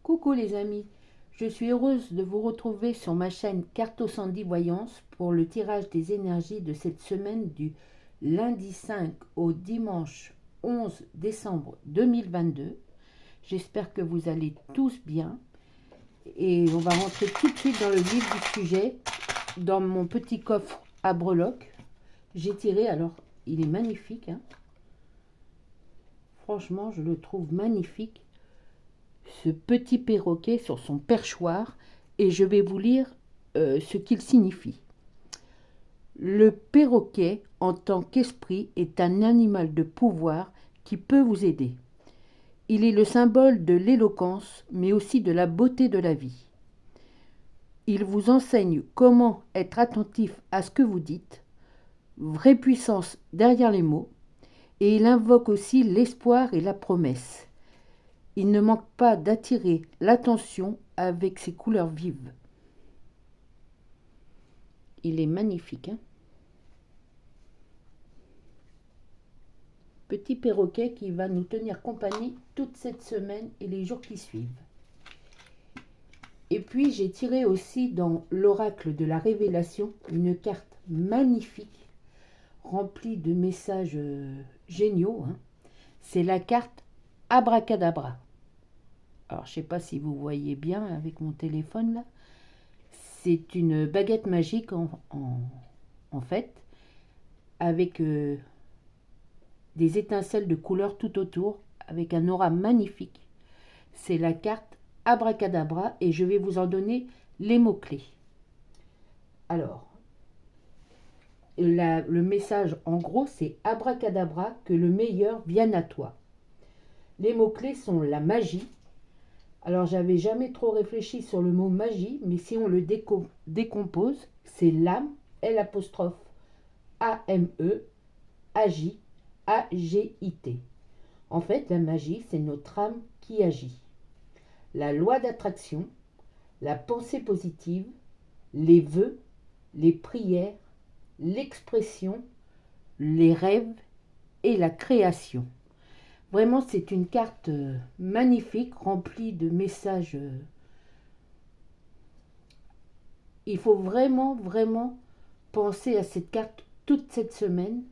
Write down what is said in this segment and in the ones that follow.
Coucou les amis, je suis heureuse de vous retrouver sur ma chaîne Carto Sandy Voyance pour le tirage des énergies de cette semaine du lundi 5 au dimanche 11 décembre 2022. J'espère que vous allez tous bien et on va rentrer tout de suite dans le vif du sujet. Dans mon petit coffre à breloques, j'ai tiré, alors il est magnifique, hein. Franchement je le trouve magnifique, ce petit perroquet sur son perchoir, et je vais vous lire ce qu'il signifie. Le perroquet, en tant qu'esprit, est un animal de pouvoir qui peut vous aider. Il est le symbole de l'éloquence, mais aussi de la beauté de la vie. Il vous enseigne comment être attentif à ce que vous dites, vraie puissance derrière les mots, et il invoque aussi l'espoir et la promesse. Il ne manque pas d'attirer l'attention avec ses couleurs vives. Il est magnifique, hein? Petit perroquet qui va nous tenir compagnie toute cette semaine et les jours qui suivent. Et puis j'ai tiré aussi dans l'oracle de la révélation une carte magnifique, remplie de messages géniaux, hein. C'est la carte Abracadabra. Alors je ne sais pas si vous voyez bien avec mon téléphone là. C'est une baguette magique en fait, avec des étincelles de couleurs tout autour, avec un aura magnifique. C'est la carte Abracadabra et je vais vous en donner les mots-clés. Alors, le message en gros, c'est Abracadabra, que le meilleur vienne à toi. Les mots-clés sont la magie. Alors, j'avais jamais trop réfléchi sur le mot magie, mais si on le décompose, c'est l'âme, L'', A-M-E, agi, A-G-I-T. En fait, la magie, c'est notre âme qui agit. La loi d'attraction, la pensée positive, les vœux, les prières, l'expression, les rêves et la création. Vraiment, c'est une carte magnifique, remplie de messages. Il faut vraiment, vraiment penser à cette carte toute cette semaine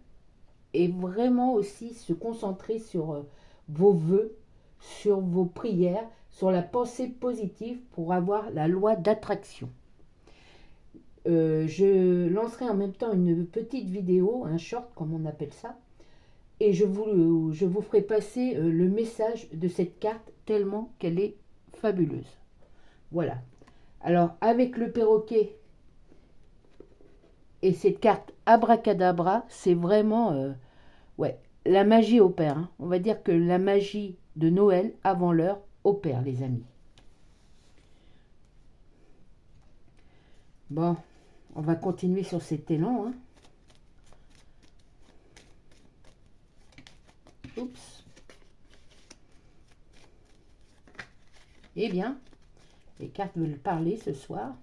et vraiment aussi se concentrer sur vos vœux, sur vos prières, sur la pensée positive pour avoir la loi d'attraction. Je lancerai en même temps une petite vidéo, un short comme on appelle ça, et je vous ferai passer le message de cette carte tellement qu'elle est fabuleuse. Voilà. Alors avec le perroquet et cette carte Abracadabra, c'est vraiment ouais, la magie opère, hein. On va dire que la magie de Noël avant l'heure opère, les amis. Bon, on va continuer sur cet élan, hein. Oups. Eh bien, les cartes veulent parler ce soir.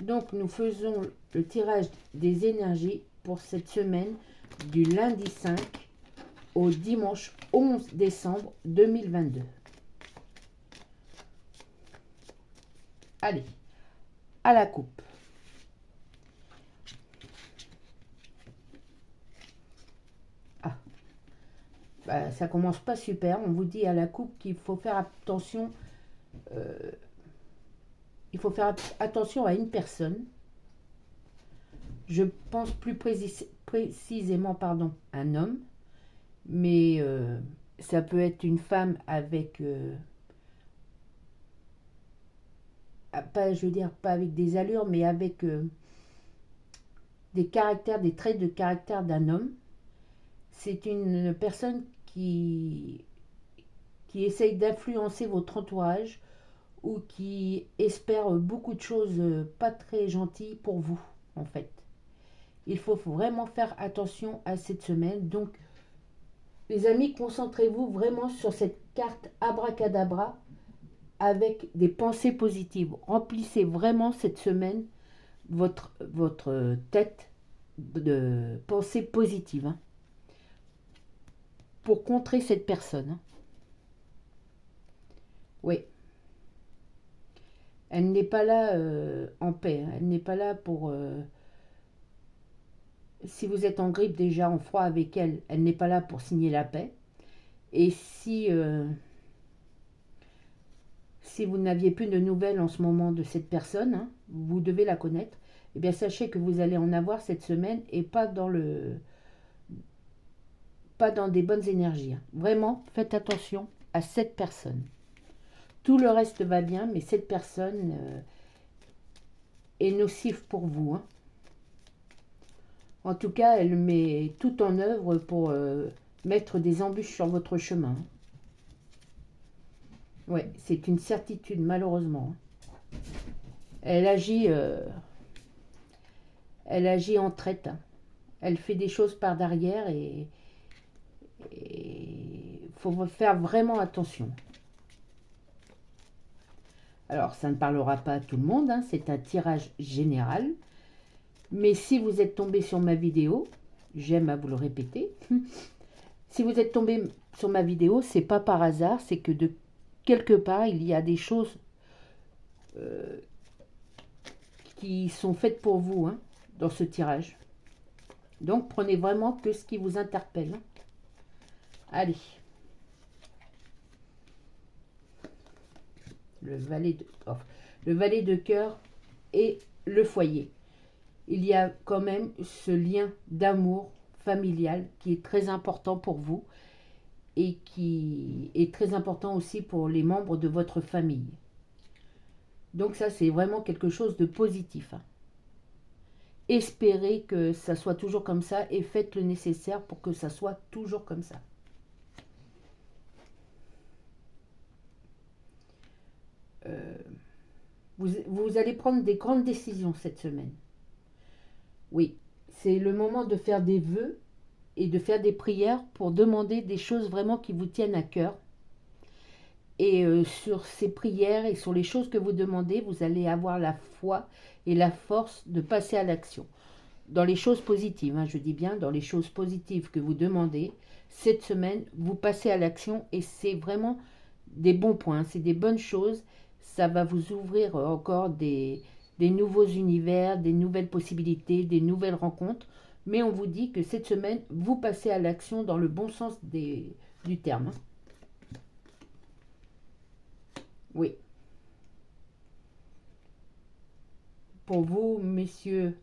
Donc, nous faisons le tirage des énergies pour cette semaine du lundi 5 au dimanche 11 décembre 2022. Allez, à la coupe. Ah, bah, ça commence pas super. On vous dit à la coupe qu'il faut faire attention. Il faut faire attention à une personne. Je pense plus précisément, pardon, un homme, mais ça peut être une femme avec, pas, je veux dire, pas avec des allures, mais avec des caractères, des traits de caractère d'un homme. C'est une personne qui essaye d'influencer votre entourage ou qui espère beaucoup de choses pas très gentilles pour vous, en fait. Il faut vraiment faire attention à cette semaine. Donc, les amis, concentrez-vous vraiment sur cette carte Abracadabra avec des pensées positives. Remplissez vraiment cette semaine votre tête de pensées positives, hein, pour contrer cette personne, hein. Oui. Elle n'est pas là en paix, hein. Elle n'est pas là pour... si vous êtes en grippe déjà, en froid avec elle, elle n'est pas là pour signer la paix. Et si vous n'aviez plus de nouvelles en ce moment de cette personne, hein, vous devez la connaître, eh bien sachez que vous allez en avoir cette semaine et pas dans des bonnes énergies, hein. Vraiment, faites attention à cette personne. Tout le reste va bien, mais cette personne est nocive pour vous, hein. En tout cas, elle met tout en œuvre pour mettre des embûches sur votre chemin. Ouais, c'est une certitude, malheureusement. Elle agit en traite, hein. Elle fait des choses par derrière et faut faire vraiment attention. Alors, ça ne parlera pas à tout le monde, hein, c'est un tirage général. Mais si vous êtes tombé sur ma vidéo, j'aime à vous le répéter, si vous êtes tombé sur ma vidéo, c'est pas par hasard, c'est que de quelque part, il y a des choses qui sont faites pour vous, hein, dans ce tirage. Donc, prenez vraiment que ce qui vous interpelle, hein. Allez. Le valet de cœur et le foyer. Il y a quand même ce lien d'amour familial qui est très important pour vous et qui est très important aussi pour les membres de votre famille. Donc ça, c'est vraiment quelque chose de positif, hein. Espérez que ça soit toujours comme ça et faites le nécessaire pour que ça soit toujours comme ça. Vous allez prendre des grandes décisions cette semaine. Oui, c'est le moment de faire des vœux et de faire des prières pour demander des choses vraiment qui vous tiennent à cœur. Et sur ces prières et sur les choses que vous demandez, vous allez avoir la foi et la force de passer à l'action. Dans les choses positives, hein, je dis bien dans les choses positives que vous demandez, cette semaine, vous passez à l'action et c'est vraiment des bons points, c'est des bonnes choses. Ça va vous ouvrir encore des nouveaux univers, des nouvelles possibilités, des nouvelles rencontres. Mais on vous dit que cette semaine, vous passez à l'action dans le bon sens du terme. Oui. Pour vous, messieurs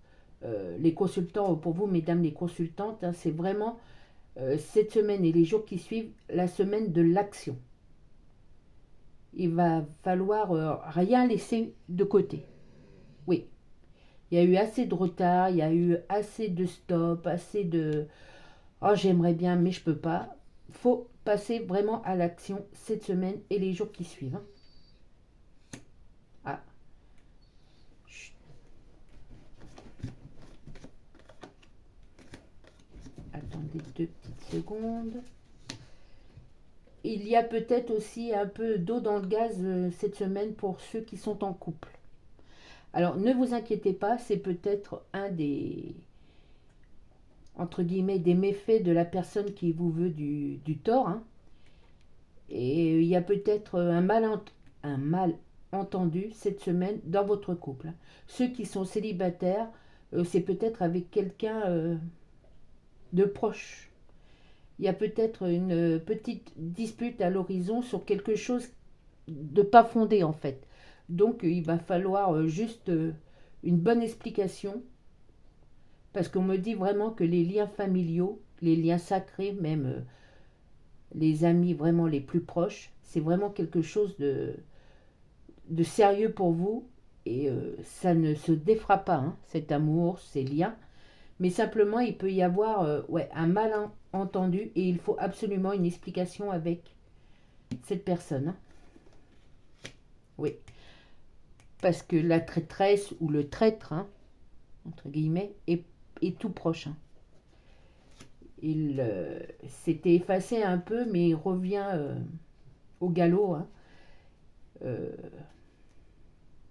les consultants, ou pour vous, mesdames les consultantes, hein, c'est vraiment cette semaine et les jours qui suivent la semaine de l'action. Il va falloir rien laisser de côté. Oui. Il y a eu assez de retard, il y a eu assez de stop, assez de « oh j'aimerais bien mais je peux pas ». Il faut passer vraiment à l'action cette semaine et les jours qui suivent, hein. Ah. Chut. Attendez 2 petites secondes. Il y a peut-être aussi un peu d'eau dans le gaz cette semaine pour ceux qui sont en couple. Alors, ne vous inquiétez pas, c'est peut-être un des, entre guillemets, des méfaits de la personne qui vous veut du tort, hein. Et il y a peut-être un malentendu cette semaine dans votre couple. Ceux qui sont célibataires, c'est peut-être avec quelqu'un de proche. Il y a peut-être une petite dispute à l'horizon sur quelque chose de pas fondé en fait. Donc il va falloir juste une bonne explication parce qu'on me dit vraiment que les liens familiaux, les liens sacrés, même les amis vraiment les plus proches, c'est vraiment quelque chose de sérieux pour vous et ça ne se défera pas, hein, cet amour, ces liens. Mais simplement, il peut y avoir un malentendu et il faut absolument une explication avec cette personne, hein. Oui. Parce que la traîtresse ou le traître, hein, entre guillemets, est tout proche, hein. Il s'était effacé un peu, mais il revient au galop, hein,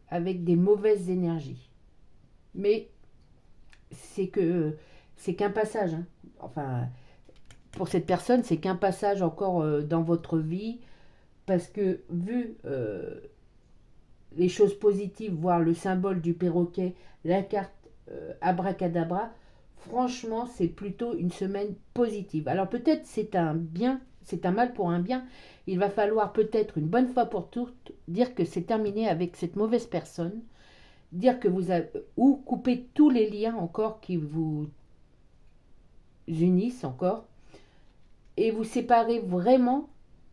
avec des mauvaises énergies. Mais c'est qu'un passage, hein. Enfin, pour cette personne, c'est qu'un passage encore dans votre vie, parce que vu les choses positives, voir le symbole du perroquet, la carte abracadabra, franchement, c'est plutôt une semaine positive. Alors peut-être c'est un bien, c'est un mal pour un bien. Il va falloir peut-être une bonne fois pour toutes dire que c'est terminé avec cette mauvaise personne, dire que vous avez, ou couper tous les liens encore qui vous unissent encore, et vous séparer vraiment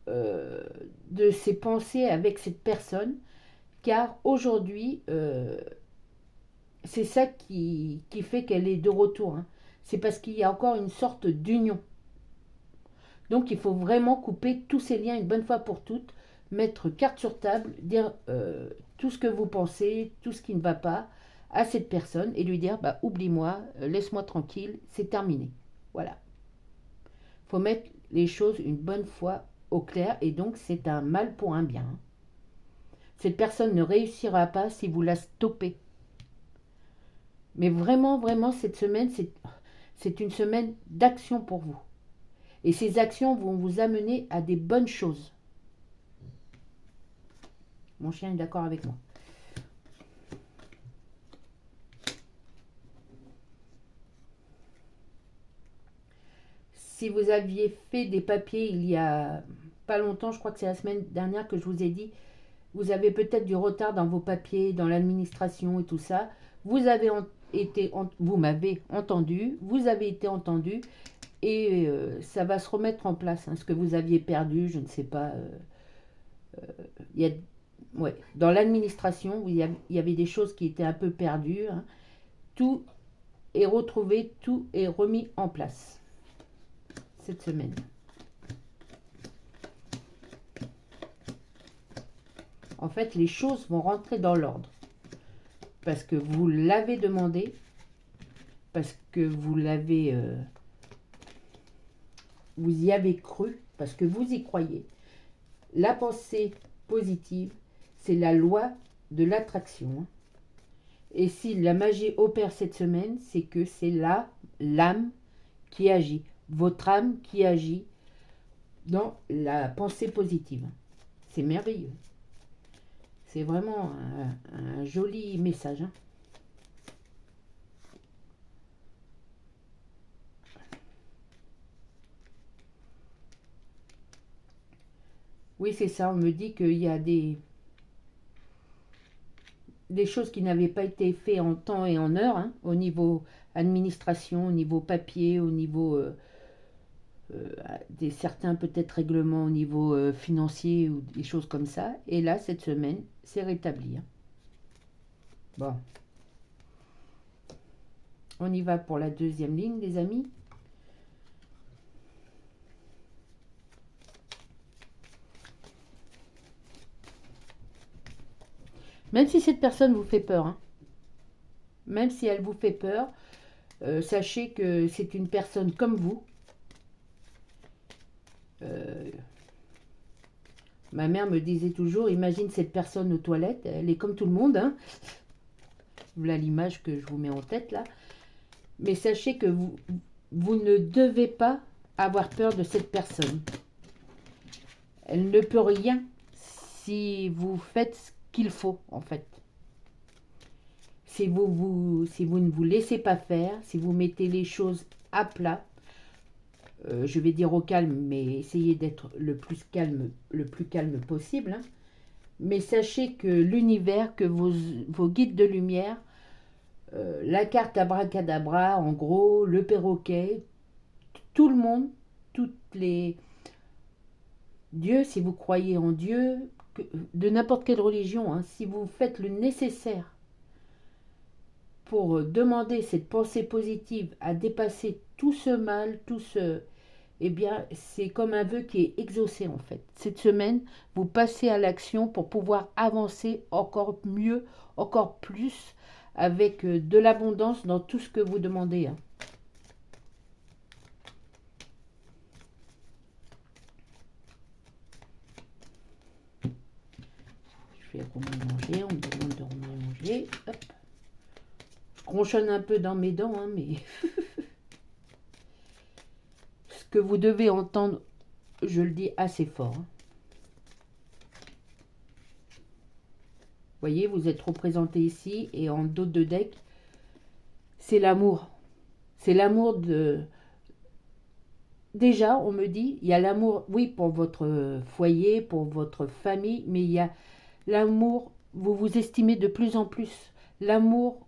de ces pensées avec cette personne, car aujourd'hui, c'est ça qui fait qu'elle est de retour. Hein. C'est parce qu'il y a encore une sorte d'union. Donc il faut vraiment couper tous ces liens une bonne fois pour toutes, mettre carte sur table, dire tout ce que vous pensez, tout ce qui ne va pas à cette personne et lui dire bah, oublie-moi, laisse-moi tranquille, c'est terminé. Voilà. Il faut mettre les choses une bonne fois au clair et donc c'est un mal pour un bien. Cette personne ne réussira pas si vous la stoppez. Mais vraiment, vraiment, cette semaine, c'est une semaine d'action pour vous. Et ces actions vont vous amener à des bonnes choses. Mon chien est d'accord avec moi. Si vous aviez fait des papiers il y a pas longtemps, je crois que c'est la semaine dernière que je vous ai dit, vous avez peut-être du retard dans vos papiers, dans l'administration et tout ça. Vous avez vous m'avez entendu, vous avez été entendu et ça va se remettre en place. Hein, ce que vous aviez perdu, je ne sais pas. Il y a, ouais, dans l'administration, il y avait des choses qui étaient un peu perdues. Hein. Tout est retrouvé, tout est remis en place cette semaine. En fait, les choses vont rentrer dans l'ordre. Parce que vous l'avez demandé, parce que vous l'avez... vous y avez cru, parce que vous y croyez. La pensée positive, c'est la loi de l'attraction. Et si la magie opère cette semaine, c'est que c'est l'âme qui agit, votre âme qui agit dans la pensée positive. C'est merveilleux. C'est vraiment un joli message. Hein. Oui, c'est ça. On me dit qu'il y a des choses qui n'avaient pas été faites en temps et en heure, hein, au niveau administration, au niveau papier, au niveau des certains peut-être règlements au niveau financier ou des choses comme ça. Et là, cette semaine, c'est rétabli. Hein. Bon. On y va pour la deuxième ligne, les amis. Même si cette personne vous fait peur, hein, même si elle vous fait peur, sachez que c'est une personne comme vous. Ma mère me disait toujours, imagine cette personne aux toilettes, elle est comme tout le monde. Hein. Voilà l'image que je vous mets en tête là. Mais sachez que vous ne devez pas avoir peur de cette personne. Elle ne peut rien si vous faites ce qu'il faut en fait. Si vous ne vous laissez pas faire, si vous mettez les choses à plat, je vais dire au calme, mais essayez d'être le plus calme possible. Hein. Mais sachez que l'univers, que vos guides de lumière, la carte abracadabra, en gros, le perroquet, tout le monde, toutes les... Dieu, si vous croyez en Dieu, de n'importe quelle religion, hein, si vous faites le nécessaire pour demander cette pensée positive à dépasser tout ce mal, tout ce... Eh bien, c'est comme un vœu qui est exaucé en fait. Cette semaine, vous passez à l'action pour pouvoir avancer encore mieux, encore plus, avec de l'abondance dans tout ce que vous demandez. Hein. Je vais manger, on me demande de manger. Hop. Je ronchonne un peu dans mes dents, hein, mais... Ce que vous devez entendre, je le dis assez fort. Hein. voyez, vous êtes représenté ici et en dos de deck, c'est l'amour. C'est l'amour de... Déjà, on me dit, il y a l'amour, oui, pour votre foyer, pour votre famille, mais il y a l'amour, vous vous estimez de plus en plus. L'amour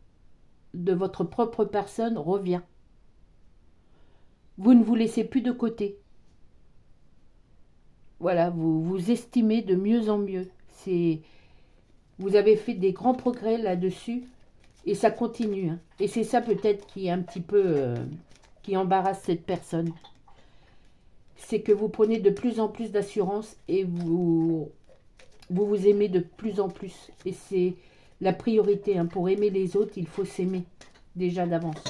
de votre propre personne revient. Vous ne vous laissez plus de côté. Voilà, vous vous estimez de mieux en mieux. Vous avez fait des grands progrès là-dessus et ça continue. Hein. Et c'est ça peut-être qui est un petit peu qui embarrasse cette personne. C'est que vous prenez de plus en plus d'assurance et vous aimez de plus en plus. Et c'est la priorité. Hein. Pour aimer les autres, il faut s'aimer déjà d'avance.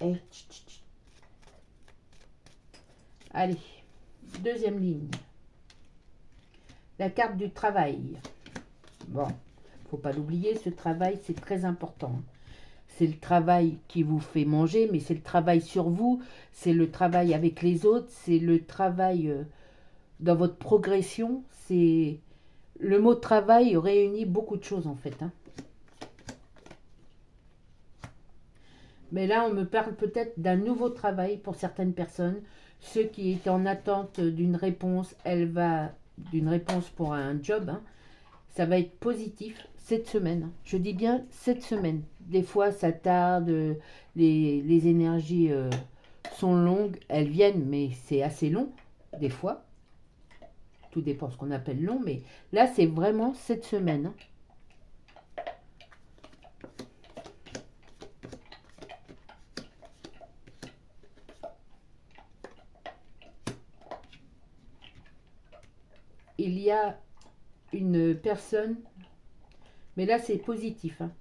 Et... Allez, deuxième ligne. La carte du travail. Bon, faut pas l'oublier, ce travail, c'est très important. C'est le travail qui vous fait manger, mais c'est le travail sur vous, c'est le travail avec les autres, c'est le travail dans votre progression. C'est le mot travail réunit beaucoup de choses en fait. Hein. Mais là, on me parle peut-être d'un nouveau travail pour certaines personnes. Ceux qui étaient en attente d'une réponse, d'une réponse pour un job, hein, ça va être positif cette semaine. Je dis bien cette semaine. Des fois, ça tarde, les énergies sont longues, elles viennent, mais c'est assez long, des fois. Tout dépend ce qu'on appelle long, mais là, c'est vraiment cette semaine. Hein. Il y a une personne, mais là c'est positif, hein,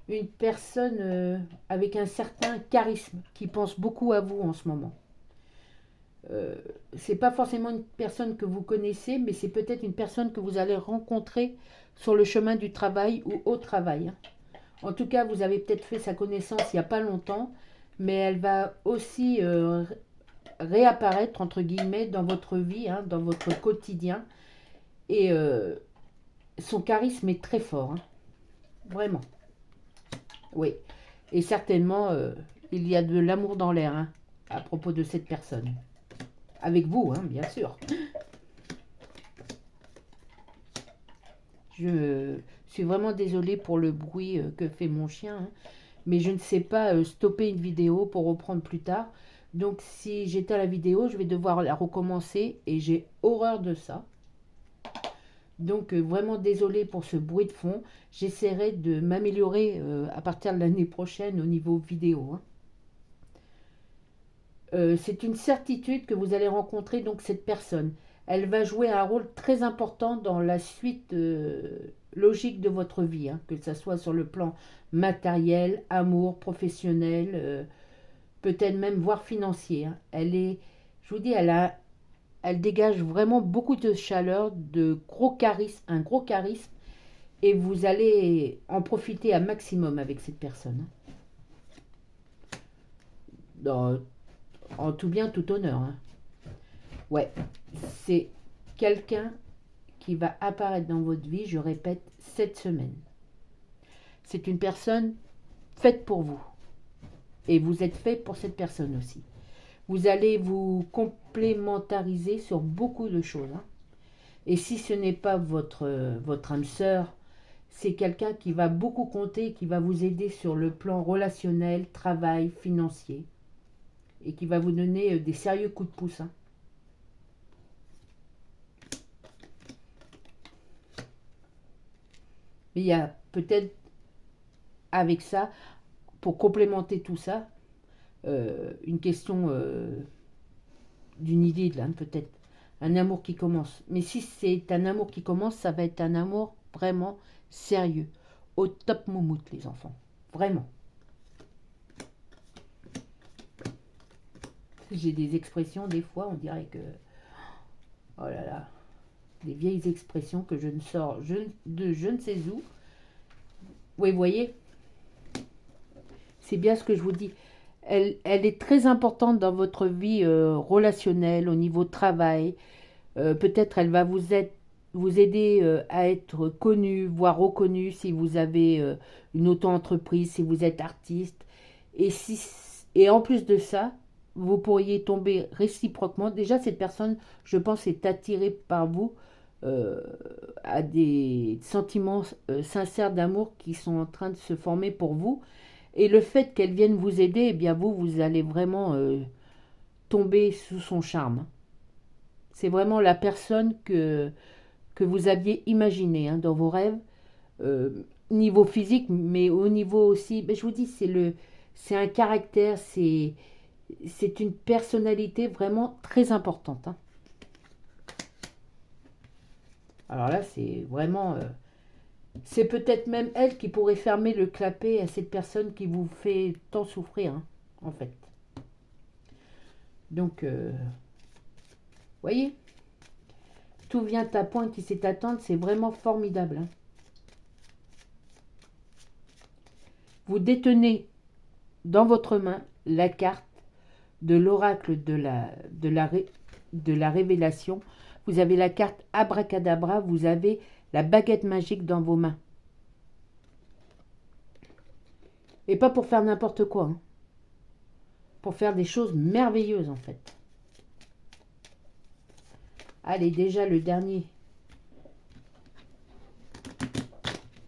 une personne avec un certain charisme qui pense beaucoup à vous en ce moment. C'est pas forcément une personne que vous connaissez, mais c'est peut-être une personne que vous allez rencontrer sur le chemin du travail ou au travail. Hein. En tout cas, vous avez peut-être fait sa connaissance il n'y a pas longtemps, mais elle va aussi réapparaître, entre guillemets, dans votre vie, hein, dans votre quotidien. Et son charisme est très fort. Hein. Vraiment. Oui. Et certainement, il y a de l'amour dans l'air hein, à propos de cette personne. Avec vous, hein, bien sûr. Je suis vraiment désolée pour le bruit que fait mon chien. Hein, mais je ne sais pas stopper une vidéo pour reprendre plus tard. Donc si j'éteins la vidéo, je vais devoir la recommencer. Et j'ai horreur de ça. Donc vraiment désolée pour ce bruit de fond. J'essaierai de m'améliorer à partir de l'année prochaine au niveau vidéo. Hein. C'est une certitude que vous allez rencontrer donc cette personne. Elle va jouer un rôle très important dans la suite logique de votre vie, hein, que ce soit sur le plan matériel, amour, professionnel, peut-être même voire financier. Hein. Je vous dis, elle dégage vraiment beaucoup de chaleur, de gros charisme, un gros charisme, et vous allez en profiter un maximum avec cette personne. En tout bien, tout honneur. Hein. Ouais, c'est quelqu'un qui va apparaître dans votre vie, je répète, cette semaine. C'est une personne faite pour vous. Et vous êtes fait pour cette personne aussi. Vous allez vous complémentariser sur beaucoup de choses. Hein. Et si ce n'est pas votre âme sœur, c'est quelqu'un qui va beaucoup compter, qui va vous aider sur le plan relationnel, travail, financier. Et qui va vous donner des sérieux coups de pouce. Hein. Mais il y a peut-être avec ça, pour complémenter tout ça, une question d'une idée là, peut-être. Un amour qui commence. Mais si c'est un amour qui commence, ça va être un amour vraiment sérieux. Au top moumoute, les enfants. Vraiment. J'ai des expressions, des fois, on dirait que... Oh là là. Des vieilles expressions que je ne sors de je ne sais où. Oui, vous voyez. C'est bien ce que je vous dis. Elle est très importante dans votre vie relationnelle, au niveau travail. Peut-être elle va vous vous aider à être connu, voire reconnu si vous avez une auto-entreprise, si vous êtes artiste. Et en plus de ça, vous pourriez tomber réciproquement. Déjà, cette personne, je pense, est attirée par vous euh, à des sentiments sincères d'amour qui sont en train de se former pour vous. Et le fait qu'elle vienne vous aider, eh bien vous allez vraiment tomber sous son charme. C'est vraiment la personne que vous aviez imaginée dans vos rêves, niveau physique, mais au niveau aussi, ben, je vous dis, c'est un caractère, c'est une personnalité vraiment très importante. Alors là, c'est vraiment, c'est peut-être même elle qui pourrait fermer le clapet à cette personne qui vous fait tant souffrir, en fait. Donc, voyez, tout vient à point qui sait attendre, c'est vraiment formidable. Vous détenez dans votre main la carte de l'oracle de la révélation. Vous avez la carte abracadabra, vous avez la baguette magique dans vos mains. Et pas pour faire n'importe quoi, pour faire des choses merveilleuses en fait. Allez, déjà le dernier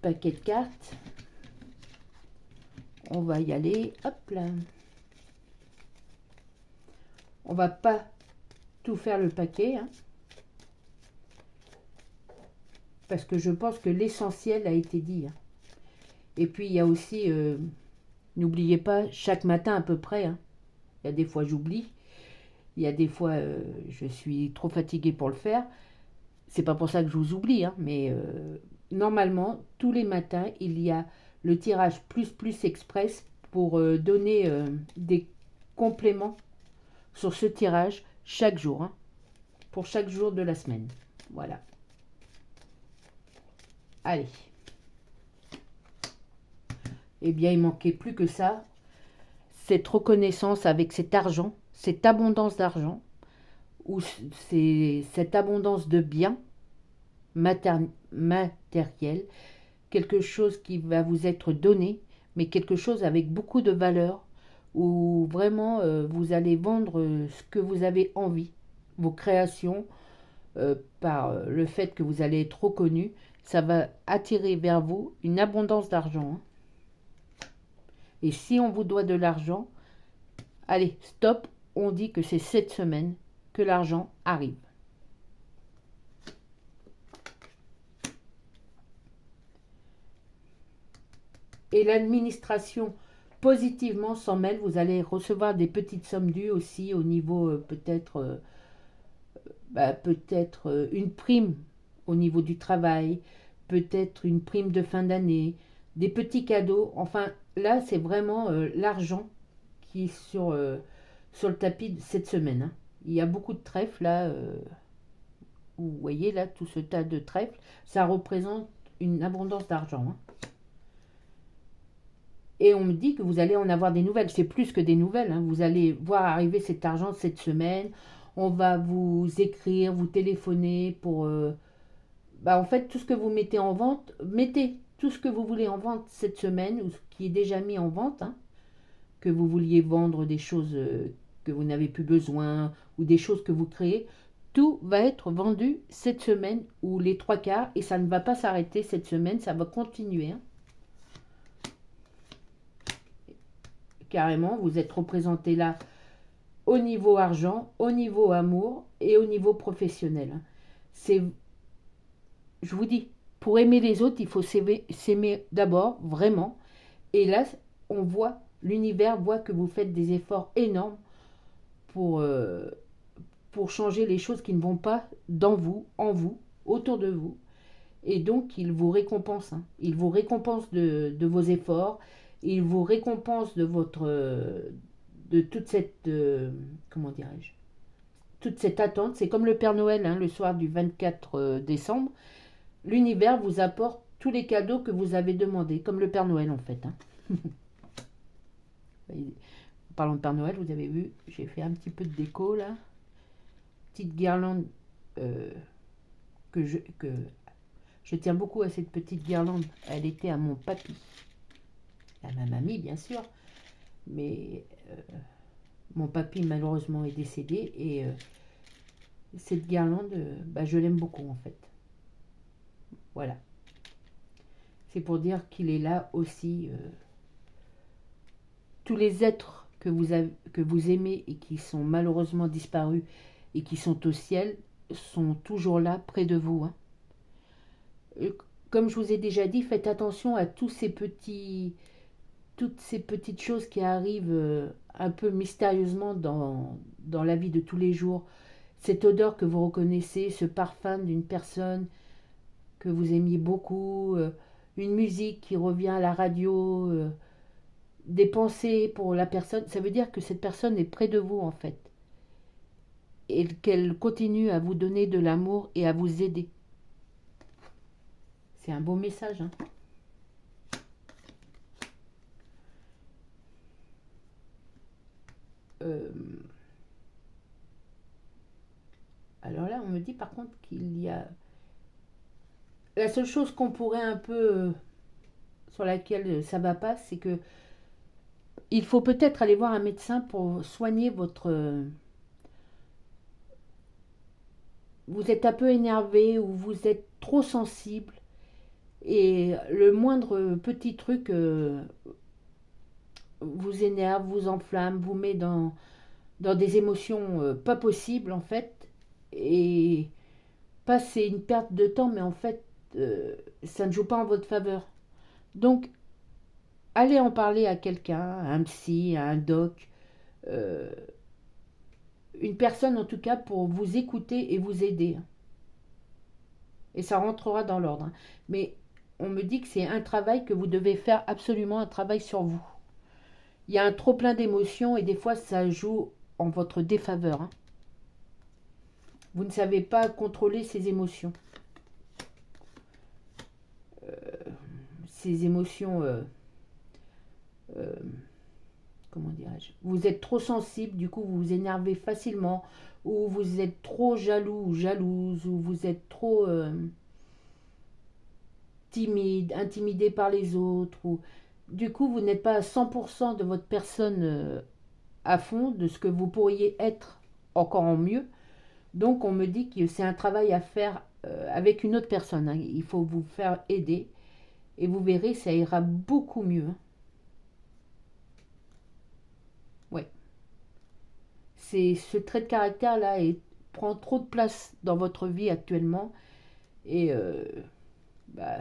paquet de cartes. On va y aller, hop là. On va pas tout faire le paquet, parce que je pense que l'essentiel a été dit. Et puis il y a aussi, n'oubliez pas, chaque matin à peu près, il y a des fois j'oublie, il y a des fois je suis trop fatiguée pour le faire. C'est pas pour ça que je vous oublie, mais normalement, tous les matins, il y a le tirage plus express pour donner des compléments sur ce tirage chaque jour, pour chaque jour de la semaine. Voilà. Allez. Eh bien, il manquait plus que ça. Cette reconnaissance avec cet argent, cette abondance d'argent, ou c'est cette abondance de biens matériels, quelque chose qui va vous être donné, mais quelque chose avec beaucoup de valeur, où vraiment vous allez vendre ce que vous avez envie, vos créations, par le fait que vous allez être reconnu, ça va attirer vers vous une abondance d'argent. Et si on vous doit de l'argent, allez, stop, on dit que c'est cette semaine que l'argent arrive. Et l'administration positivement s'en mêle, vous allez recevoir des petites sommes dues aussi au niveau peut-être une prime au niveau du travail, peut-être une prime de fin d'année, des petits cadeaux. Enfin, là, c'est vraiment l'argent qui est sur le tapis cette semaine. Il y a beaucoup de trèfles là. Vous voyez là, tout ce tas de trèfles, ça représente une abondance d'argent. Et on me dit que vous allez en avoir des nouvelles. C'est plus que des nouvelles. Vous allez voir arriver cet argent cette semaine. On va vous écrire, vous téléphoner pour... en fait, tout ce que vous mettez en vente, mettez tout ce que vous voulez en vente cette semaine, ou ce qui est déjà mis en vente, que vous vouliez vendre des choses que vous n'avez plus besoin, ou des choses que vous créez. Tout va être vendu cette semaine, ou les 3/4, et ça ne va pas s'arrêter cette semaine, ça va continuer. Carrément, vous êtes représenté là au niveau argent, au niveau amour et au niveau professionnel. C'est, je vous dis, pour aimer les autres, il faut s'aimer d'abord, vraiment. Et là, on voit, l'univers voit que vous faites des efforts énormes pour changer les choses qui ne vont pas dans vous, en vous, autour de vous. Et donc, il vous récompense. Il vous récompense de vos efforts. Il vous récompense de toute cette, comment dirais-je, toute cette attente. C'est comme le Père Noël, le soir du 24 décembre. L'univers vous apporte tous les cadeaux que vous avez demandés, comme le Père Noël en fait. En parlant de Père Noël, vous avez vu, j'ai fait un petit peu de déco là. Petite guirlande que je tiens beaucoup à cette petite guirlande. Elle était à mon papy, à ma mamie bien sûr, mais mon papy malheureusement est décédé et cette guirlande, je l'aime beaucoup en fait. Voilà. C'est pour dire qu'il est là aussi. Tous les êtres que vous aimez et qui sont malheureusement disparus et qui sont au ciel sont toujours là près de vous. Hein. Comme je vous ai déjà dit, faites attention à toutes ces petites choses qui arrivent un peu mystérieusement dans la vie de tous les jours. Cette odeur que vous reconnaissez, ce parfum d'une personne que vous aimiez beaucoup, une musique qui revient à la radio, des pensées pour la personne, ça veut dire que cette personne est près de vous en fait. Et qu'elle continue à vous donner de l'amour et à vous aider. C'est un beau message. Hein. Alors là, on me dit par contre qu'il y a... La seule chose qu'on pourrait un peu... sur laquelle ça va pas, c'est que il faut peut-être aller voir un médecin pour soigner votre... Vous êtes un peu énervé ou vous êtes trop sensible et le moindre petit truc vous énerve, vous enflamme, vous met dans des émotions pas possibles en fait. Et pas c'est une perte de temps, mais en fait ça ne joue pas en votre faveur. Donc allez en parler à quelqu'un, à un psy, à un doc, euh, une personne en tout cas pour vous écouter et vous aider. Et ça rentrera dans l'ordre. Hein. Mais on me dit que c'est un travail que vous devez faire absolument, un travail sur vous. Il y a un trop plein d'émotions et des fois ça joue en votre défaveur. Hein. Vous ne savez pas contrôler ces émotions. Ces émotions, comment dirais-je, vous êtes trop sensible, du coup vous vous énervez facilement, ou vous êtes trop jaloux ou jalouse, ou vous êtes trop timide, intimidé par les autres, ou du coup vous n'êtes pas à 100% de votre personne à fond, de ce que vous pourriez être encore en mieux. Donc on me dit que c'est un travail à faire avec une autre personne. Hein. Il faut vous faire aider et vous verrez, ça ira beaucoup mieux. Hein. Ouais. C'est ce trait de caractère là prend trop de place dans votre vie actuellement et bah,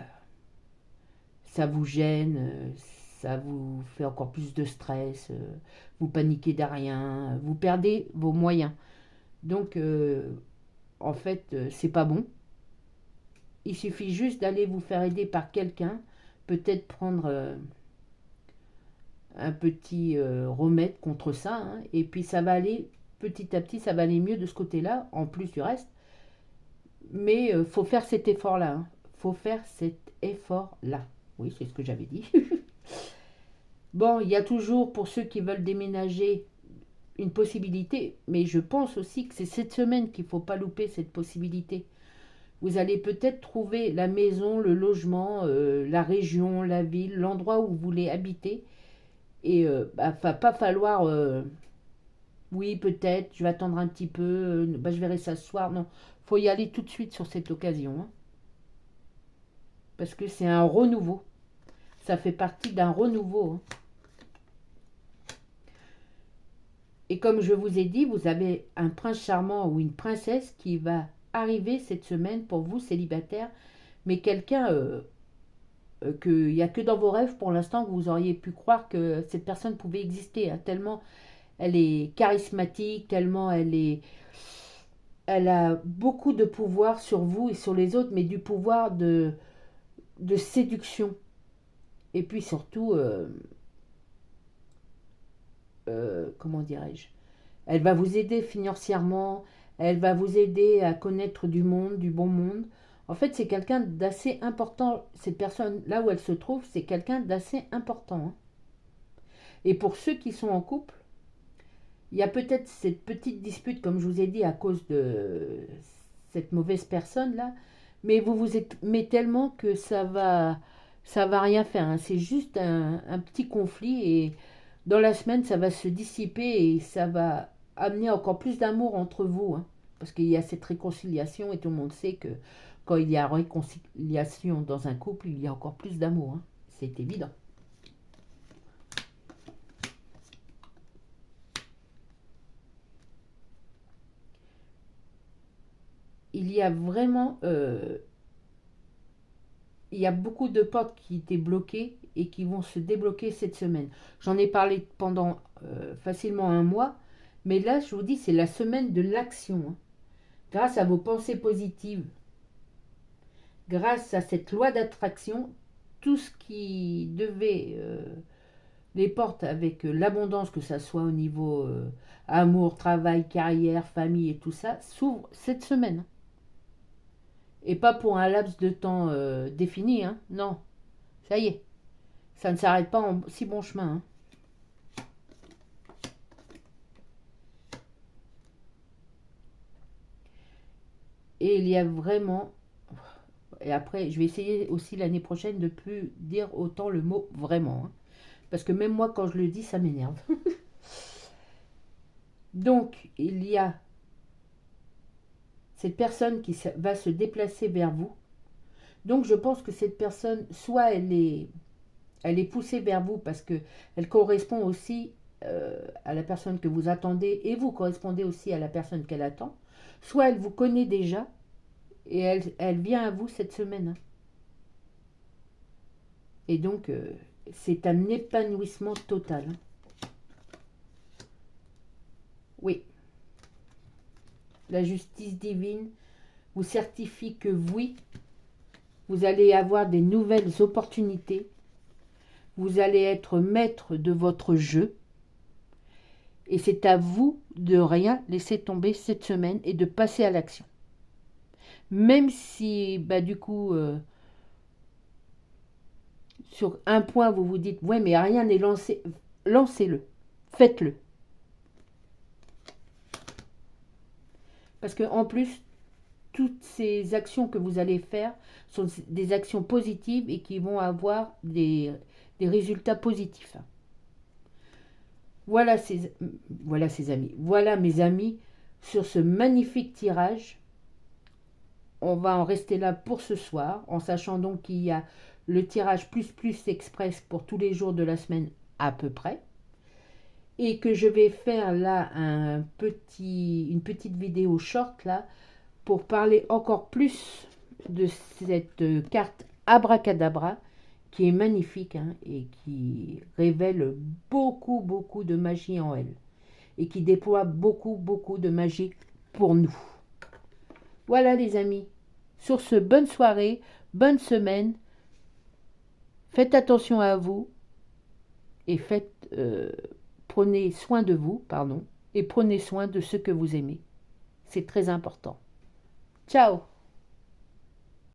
ça vous gêne, ça vous fait encore plus de stress, vous paniquez de rien, vous perdez vos moyens. Donc en fait, c'est pas bon. Il suffit juste d'aller vous faire aider par quelqu'un, peut-être prendre un petit remède contre ça, hein, et puis ça va aller petit à petit, ça va aller mieux de ce côté-là, en plus du reste. Mais faut faire cet effort-là. Hein. Faut faire cet effort-là. Oui, c'est ce que j'avais dit. Bon, il y a toujours pour ceux qui veulent déménager une possibilité, mais je pense aussi que c'est cette semaine qu'il ne faut pas louper cette possibilité. Vous allez peut-être trouver la maison, le logement, la région, la ville, l'endroit où vous voulez habiter. Et va pas falloir, oui peut-être, je vais attendre un petit peu, je verrai ça ce soir. Non, faut y aller tout de suite sur cette occasion. Hein. Parce que c'est un renouveau. Ça fait partie d'un renouveau. Hein. Et comme je vous ai dit, vous avez un prince charmant ou une princesse qui va arriver cette semaine pour vous, célibataire, mais quelqu'un qu'il n'y a que dans vos rêves pour l'instant que vous auriez pu croire que cette personne pouvait exister, hein, tellement elle est charismatique, tellement elle a beaucoup de pouvoir sur vous et sur les autres, mais du pouvoir de séduction. Et puis surtout, comment dirais-je, elle va vous aider financièrement, elle va vous aider à connaître du monde, du bon monde. En fait, c'est quelqu'un d'assez important. Cette personne, là où elle se trouve, c'est quelqu'un d'assez important. Hein. Et pour ceux qui sont en couple, il y a peut-être cette petite dispute, comme je vous ai dit, à cause de cette mauvaise personne-là, mais vous vous aimez tellement que ça va rien faire, hein. C'est juste un petit conflit et dans la semaine, ça va se dissiper et ça va amener encore plus d'amour entre vous, hein. Parce qu'il y a cette réconciliation et tout le monde sait que quand il y a réconciliation dans un couple, il y a encore plus d'amour, hein. C'est évident. Il y a vraiment il y a beaucoup de portes qui étaient bloquées et qui vont se débloquer cette semaine. J'en ai parlé pendant facilement un mois, mais là, je vous dis, c'est la semaine de l'action, hein. Grâce à vos pensées positives, grâce à cette loi d'attraction, tout ce qui devait les portes avec l'abondance, que ça soit au niveau amour, travail, carrière, famille et tout ça, s'ouvrent cette semaine. Et pas pour un laps de temps défini, hein. Non, ça y est, ça ne s'arrête pas en si bon chemin, hein. Et il y a vraiment... Et après, je vais essayer aussi l'année prochaine de ne plus dire autant le mot vraiment, hein. Parce que même moi, quand je le dis, ça m'énerve. Donc, il y a cette personne qui va se déplacer vers vous. Donc, je pense que cette personne, soit elle est poussée vers vous parce qu'elle correspond aussi à la personne que vous attendez et vous correspondez aussi à la personne qu'elle attend. Soit elle vous connaît déjà et elle vient à vous cette semaine. Et donc, c'est un épanouissement total. Oui. La justice divine vous certifie que oui, vous allez avoir des nouvelles opportunités. Vous allez être maître de votre jeu. Et c'est à vous de rien laisser tomber cette semaine et de passer à l'action. Même si, du coup, sur un point, vous vous dites, ouais, mais rien n'est lancé, lancez-le, faites-le. Parce qu'en plus, toutes ces actions que vous allez faire sont des actions positives et qui vont avoir des résultats positifs. Voilà ces amis. Voilà mes amis sur ce magnifique tirage. On va en rester là pour ce soir, en sachant donc qu'il y a le tirage plus express pour tous les jours de la semaine à peu près. Et que je vais faire là une petite vidéo short là pour parler encore plus de cette carte Abracadabra qui est magnifique, hein, et qui révèle beaucoup de magie en elle et qui déploie beaucoup de magie pour nous. Voilà les amis, sur ce, bonne soirée, bonne semaine, faites attention à vous et prenez soin de vous, et prenez soin de ceux que vous aimez. C'est très important. Ciao!